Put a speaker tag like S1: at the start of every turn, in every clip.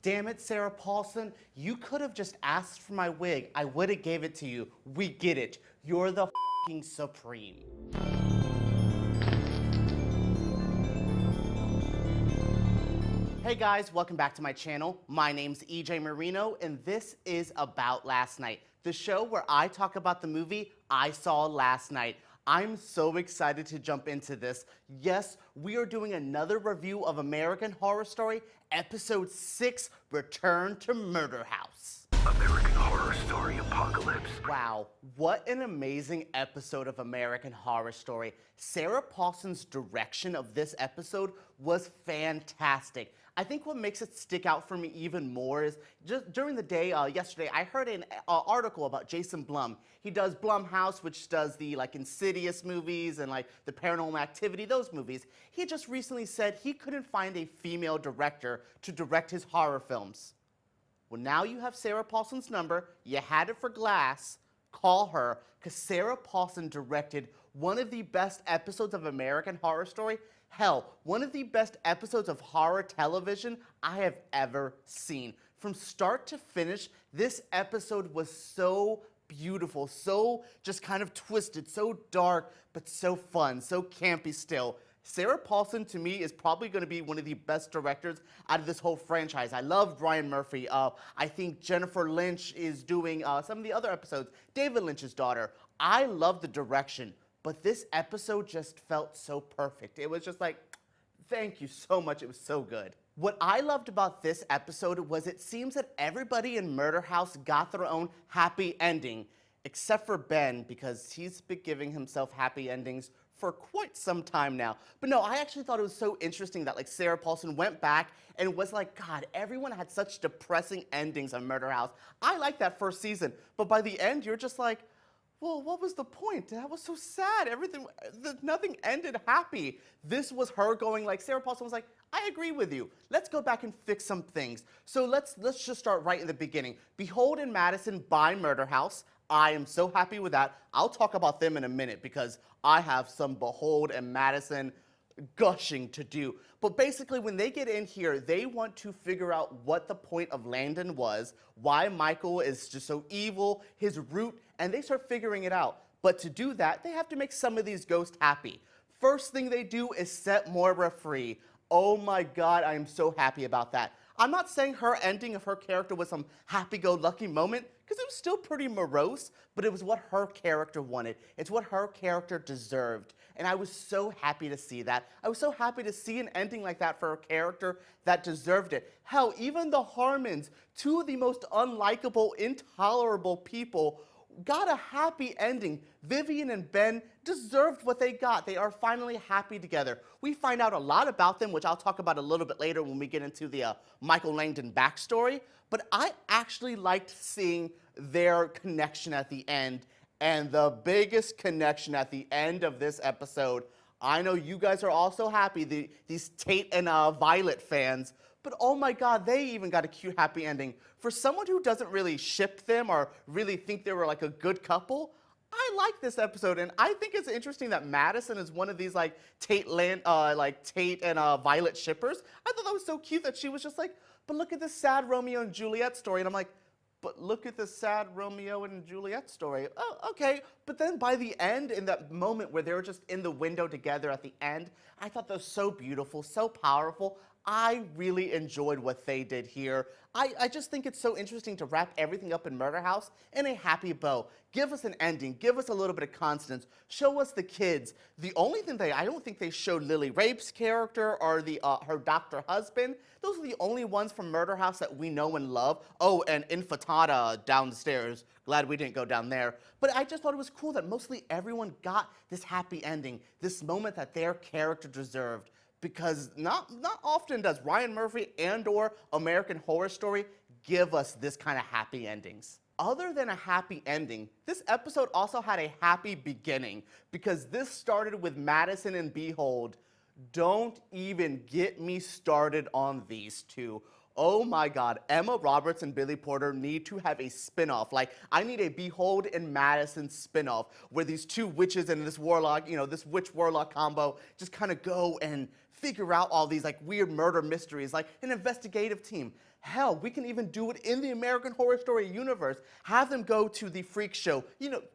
S1: Damn it, Sarah Paulson. You could have just asked for my wig. I would have gave it to you. We get it. You're the fucking supreme. Hey guys, welcome back to my channel. My name's EJ Marino, and this is About Last Night, the show where I talk about the movie I saw last night. I'm so excited to jump into this. Yes, we are doing another review of American Horror Story, Episode 6, Return to Murder House.
S2: American Horror Story Apocalypse.
S1: Wow, what an amazing episode of American Horror Story. Sarah Paulson's direction of this episode was fantastic. I think what makes it stick out for me even more is just during the day yesterday, I heard an article about Jason Blum. He does Blumhouse, which does the Insidious movies and the Paranormal Activity, those movies. He just recently said he couldn't find a female director to direct his horror films. Well, now you have Sarah Paulson's number. You had it for Glass. Call her, because Sarah Paulson directed one of the best episodes of American Horror Story. Hell, one of the best episodes of horror television I have ever seen. From start to finish, this episode was so beautiful, so just kind of twisted, so dark, but so fun, so campy still. Sarah Paulson, to me, is probably going to be one of the best directors out of this whole franchise. I love Brian Murphy. I think Jennifer Lynch is doing some of the other episodes. David Lynch's daughter. I love the direction, but this episode just felt so perfect. It was just like, thank you so much. It was so good. What I loved about this episode was it seems that everybody in Murder House got their own happy ending, except for Ben, because he's been giving himself happy endings for quite some time now. But no, I actually thought it was so interesting that Sarah Paulson went back and was like, God, everyone had such depressing endings on Murder House. I liked that first season, but by the end, you're just like, well, what was the point? That was so sad. Nothing ended happy. This was her going Sarah Paulson was like, I agree with you. Let's go back and fix some things. So let's just start right in the beginning. Behold and Madison buy Murder House. I am so happy with that. I'll talk about them in a minute because I have some Behold and Madison gushing to do. But basically, when they get in here, they want to figure out what the point of Langdon was, why Michael is just so evil, his root, and they start figuring it out. But to do that, they have to make some of these ghosts happy. First thing they do is set Moira free. Oh my God, I am so happy about that. I'm not saying her ending of her character was some happy-go-lucky moment, because it was still pretty morose, but it was what her character wanted. It's what her character deserved. And I was so happy to see that. I was so happy to see an ending like that for a character that deserved it. Hell, even the Harmons, two of the most unlikable, intolerable people, got a happy ending. Vivian and Ben deserved what they got. They are finally happy together. We find out a lot about them, which I'll talk about a little bit later when we get into the Michael Langdon backstory. But I actually liked seeing their connection at the end. And the biggest connection at the end of this episode, I know you guys are also happy, these Tate and Violet fans, but oh my God, they even got a cute happy ending. For someone who doesn't really ship them or really think they were a good couple, I like this episode, and I think it's interesting that Madison is one of these Tate and Violet shippers. I thought that was so cute that she was just like, but look at this sad Romeo and Juliet story, and I'm like, but look at the sad Romeo and Juliet story. Oh, okay. But then by the end, in that moment where they were just in the window together at the end, I thought that was so beautiful, so powerful. I really enjoyed what they did here. I just think it's so interesting to wrap everything up in Murder House in a happy bow. Give us an ending. Give us a little bit of Constance. Show us the kids. The only thing I don't think they showed Lily Rape's character or her doctor husband. Those are the only ones from Murder House that we know and love. Oh, and Infantata downstairs. Glad we didn't go down there. But I just thought it was cool that mostly everyone got this happy ending, this moment that their character deserved. Because not often does Ryan Murphy and or American Horror Story give us this kind of happy endings. Other than a happy ending, this episode also had a happy beginning, because this started with Madison and Behold. Don't even get me started on these two. Oh my God, Emma Roberts and Billy Porter need to have a spin-off. I need a Behold and Madison spin-off where these two witches and this warlock, this witch-warlock combo just kind of go and figure out all these like weird murder mysteries, like an investigative team. Hell, we can even do it in the American Horror Story universe. Have them go to the freak show.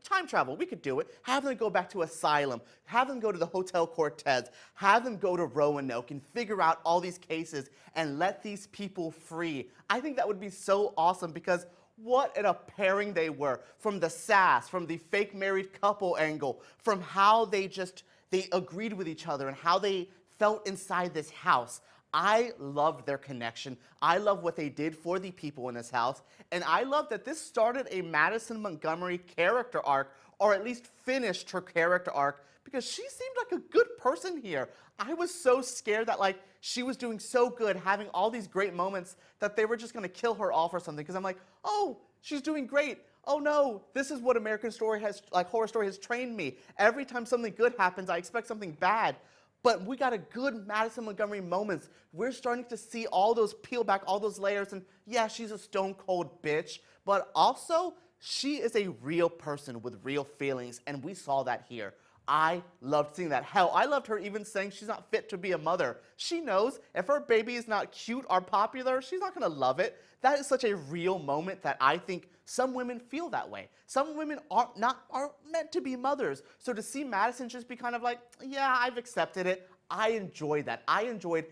S1: Time travel, we could do it. Have them go back to Asylum. Have them go to the Hotel Cortez. Have them go to Roanoke and figure out all these cases and let these people free. I think that would be so awesome because what a pairing they were. From the sass, from the fake married couple angle, from how they agreed with each other and how they felt inside this house. I loved their connection. I love what they did for the people in this house. And I love that this started a Madison Montgomery character arc, or at least finished her character arc, because she seemed like a good person here. I was so scared that like she was doing so good, having all these great moments, that they were just gonna kill her off or something. Because I'm like, oh, she's doing great. Oh no, this is what Horror Story has trained me. Every time something good happens, I expect something bad. But we got a good Madison Montgomery moments. We're starting to see all those peel back, all those layers, and yeah, she's a stone cold bitch, but also she is a real person with real feelings, and we saw that here. I loved seeing that. Hell, I loved her even saying she's not fit to be a mother. She knows if her baby is not cute or popular, she's not gonna love it. That is such a real moment that I think some women feel that way. Some women aren't meant to be mothers. So to see Madison just be kind of like, yeah, I've accepted it. I enjoyed that. I enjoyed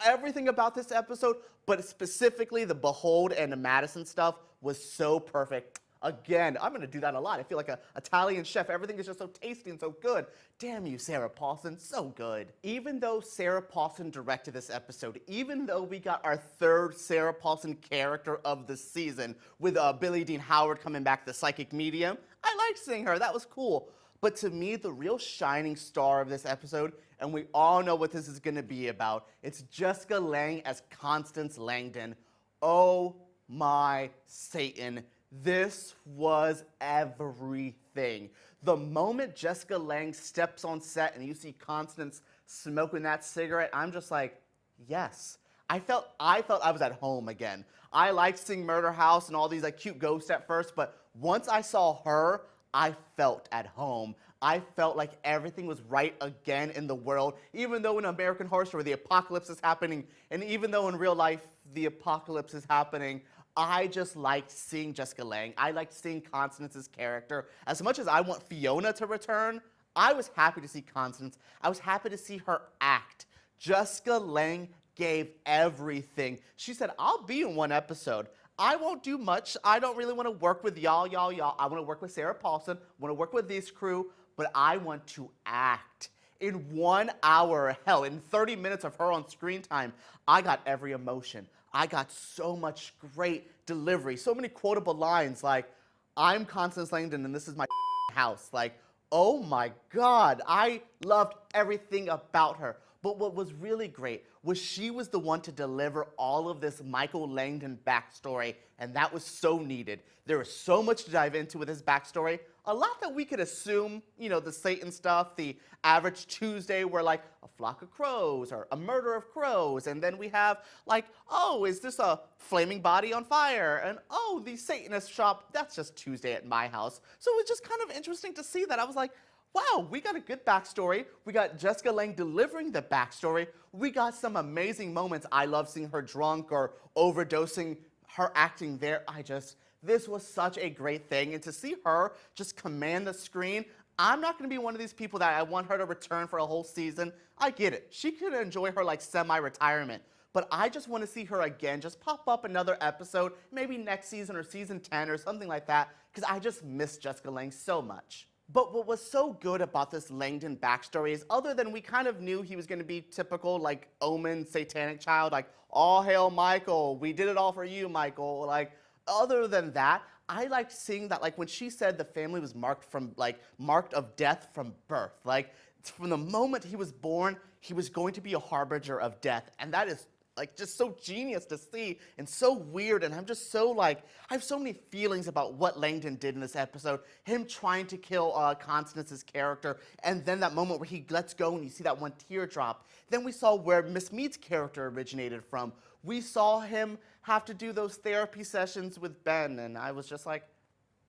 S1: everything about this episode, but specifically the Behold and the Madison stuff was so perfect. Again, I'm going to do that a lot. I feel like an Italian chef. Everything is just so tasty and so good. Damn you, Sarah Paulson. So good. Even though Sarah Paulson directed this episode, even though we got our third Sarah Paulson character of the season with Billie Dean Howard coming back, the psychic medium, I liked seeing her. That was cool. But to me, the real shining star of this episode, and we all know what this is going to be about, it's Jessica Lange as Constance Langdon. Oh my Satan. This was everything. The moment Jessica Lange steps on set and you see Constance smoking that cigarette, I'm just like, yes. I felt I was at home again. I liked seeing Murder House and all these like cute ghosts at first, but once I saw her, I felt at home. I felt like everything was right again in the world, even though in American Horror Story the apocalypse is happening, and even though in real life the apocalypse is happening, I just liked seeing Jessica Lange. I liked seeing Constance's character. As much as I want Fiona to return, I was happy to see Constance. I was happy to see her act. Jessica Lange gave everything. She said, I'll be in one episode. I won't do much. I don't really want to work with y'all. I want to work with Sarah Paulson. I want to work with this crew, but I want to act. In 1 hour, hell, in 30 minutes of her on screen time, I got every emotion. I got so much great delivery, so many quotable lines like, I'm Constance Langdon and this is my house. Like, oh my God, I loved everything about her. But what was really great was she was the one to deliver all of this Michael Langdon backstory, and that was so needed. There was so much to dive into with his backstory. A lot that we could assume, the Satan stuff, the average Tuesday where like a flock of crows or a murder of crows, and then we have like, oh, is this a flaming body on fire? And oh, the Satanist shop, that's just Tuesday at my house. So it was just kind of interesting to see that. I was like, wow, we got a good backstory. We got Jessica Lange delivering the backstory. We got some amazing moments. I love seeing her drunk or overdosing, her acting there. This was such a great thing. And to see her just command the screen, I'm not going to be one of these people that I want her to return for a whole season. I get it. She could enjoy her like semi-retirement. But I just want to see her again, just pop up another episode, maybe next season or season 10 or something like that, because I just miss Jessica Lange so much. But what was so good about this Langdon backstory is, other than we kind of knew he was going to be typical, like, Omen, satanic child, like, all hail Michael, we did it all for you, Michael. Like, other than that, I liked seeing that, like, when she said the family was marked of death from birth. Like, from the moment he was born, he was going to be a harbinger of death. And that is like just so genius to see and so weird, and I'm just so like, I have so many feelings about what Langdon did in this episode. Him trying to kill Constance's character, and then that moment where he lets go and you see that one teardrop. Then we saw where Miss Mead's character originated from. We saw him have to do those therapy sessions with Ben, and I was just like,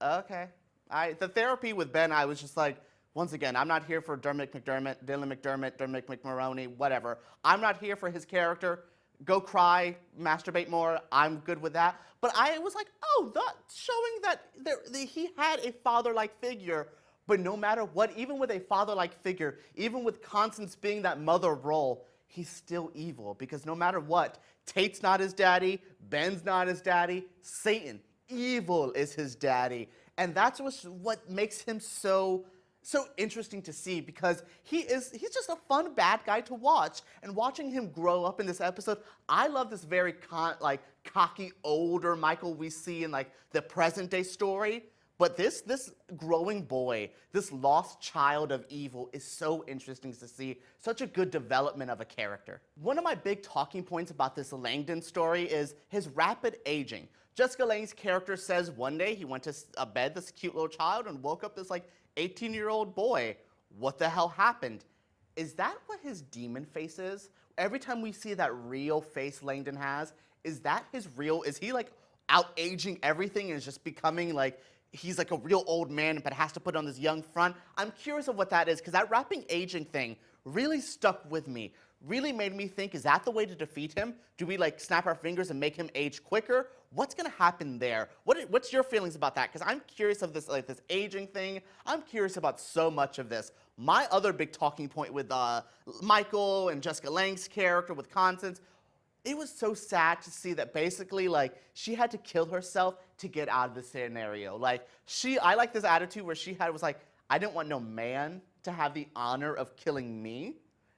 S1: okay. The therapy with Ben, I was just like, Once again, I'm not here for Dermot McDermott, Dylan McDermott, Dermot McMaroney, whatever. I'm not here for his character. Go cry, masturbate more. I'm good with that. But I was like, oh, showing that he had a father-like figure. But no matter what, even with a father-like figure, even with Constance being that mother role, he's still evil. Because no matter what, Tate's not his daddy, Ben's not his daddy, Satan, evil is his daddy. And that's what makes him so interesting to see, because he's just a fun bad guy to watch. And watching him grow up in this episode, I love this very cocky older Michael we see in like the present day story. But this growing boy, this lost child of evil, is so interesting to see. Such a good development of a character. One of my big talking points about this Langdon story is his rapid aging. Jessica Lange's character says one day he went to bed, this cute little child, and woke up this like 18-year-old boy. What the hell happened? Is that what his demon face is? Every time we see that real face Langdon has, is that his real, is he like out-aging everything and is just becoming like, he's like a real old man but has to put on this young front? I'm curious of what that is, because that rapid aging thing really stuck with me. Really made me think, is that the way to defeat him? Do we like snap our fingers and make him age quicker? What's gonna happen there? What's your feelings about that? Because I'm curious of this this aging thing. I'm curious about so much of this. My other big talking point with Michael and Jessica Lange's character with Constance, it was so sad to see that basically like she had to kill herself to get out of the scenario. Like I like this attitude where was like, I didn't want no man to have the honor of killing me.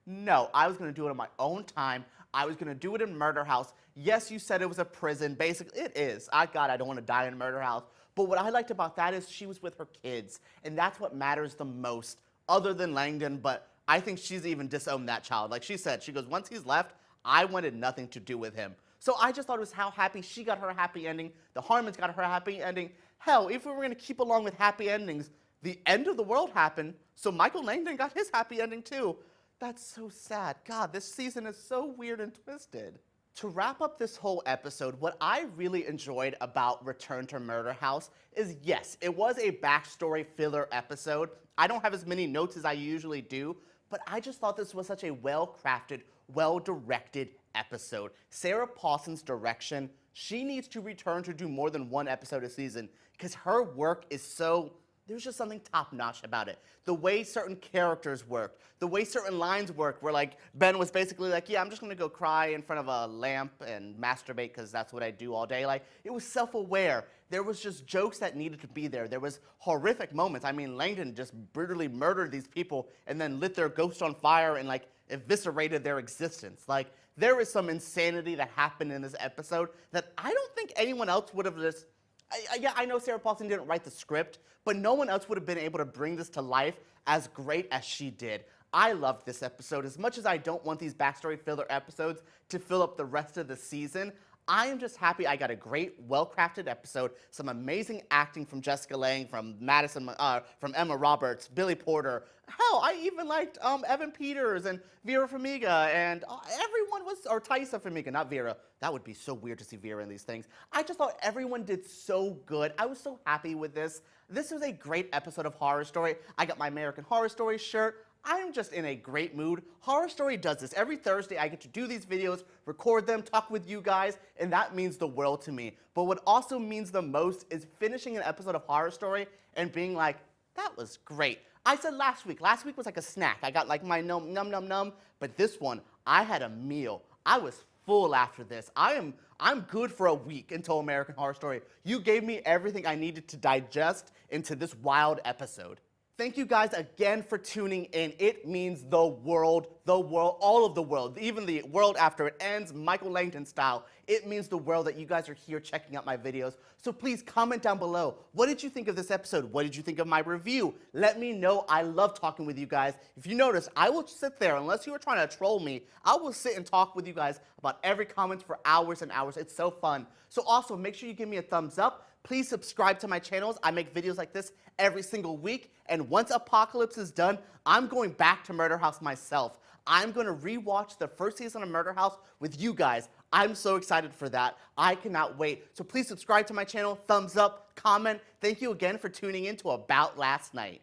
S1: No, I was going to do it on my own time. I was going to do it in Murder House. Yes, you said it was a prison. Basically, it is. God, I don't want to die in Murder House. But what I liked about that is she was with her kids. And that's what matters the most, other than Langdon. But I think she's even disowned that child. Like she said, she goes, once he's left, I wanted nothing to do with him. So I just thought it was how happy she got her happy ending. The Harmons got her happy ending. Hell, if we were going to keep along with happy endings, the end of the world happened. So Michael Langdon got his happy ending too. That's so sad. God, this season is so weird and twisted. To wrap up this whole episode, what I really enjoyed about Return to Murder House is, yes, it was a backstory filler episode. I don't have as many notes as I usually do, but I just thought this was such a well-crafted, well-directed episode. Sarah Paulson's direction, she needs to return to do more than one episode a season, because her work is so... There's just something top-notch about it. The way certain characters work, the way certain lines work, where like Ben was basically like, yeah, I'm just gonna go cry in front of a lamp and masturbate because that's what I do all day. Like, it was self-aware. There was just jokes that needed to be there. There was horrific moments. I mean, Langdon just brutally murdered these people and then lit their ghost on fire and like eviscerated their existence. Like, there is some insanity that happened in this episode that I don't think anyone else would have just... Yeah, I know Sarah Paulson didn't write the script, but no one else would have been able to bring this to life as great as she did. I loved this episode. As much as I don't want these backstory filler episodes to fill up the rest of the season, I am just happy I got a great, well-crafted episode, some amazing acting from Jessica Lange, from from Emma Roberts, Billy Porter. Hell, I even liked Evan Peters and Vera Farmiga, and everyone was, or Thaisa Farmiga, not Vera. That would be so weird to see Vera in these things. I just thought everyone did so good. I was so happy with this. This was a great episode of Horror Story. I got my American Horror Story shirt. I'm just in a great mood. Horror Story does this. Every Thursday, I get to do these videos, record them, talk with you guys, and that means the world to me. But what also means the most is finishing an episode of Horror Story and being like, that was great. I said last week was like a snack. I got like my num num num, but this one, I had a meal. I was full after this. I'm good for a week until American Horror Story. You gave me everything I needed to digest into this wild episode. Thank you guys again for tuning in. It means the world, all of the world, even the world after it ends, Michael Langdon style. It means the world that you guys are here checking out my videos. So please comment down below. What did you think of this episode? What did you think of my review? Let me know. I love talking with you guys. If you notice, I will sit there, unless you are trying to troll me, I will sit and talk with you guys about every comment for hours and hours. It's so fun. So also, make sure you give me a thumbs up. Please subscribe to my channels. I make videos like this every single week. And once Apocalypse is done, I'm going back to Murder House myself. I'm going to rewatch the first season of Murder House with you guys. I'm so excited for that. I cannot wait. So please subscribe to my channel, thumbs up, comment. Thank you again for tuning in to About Last Night.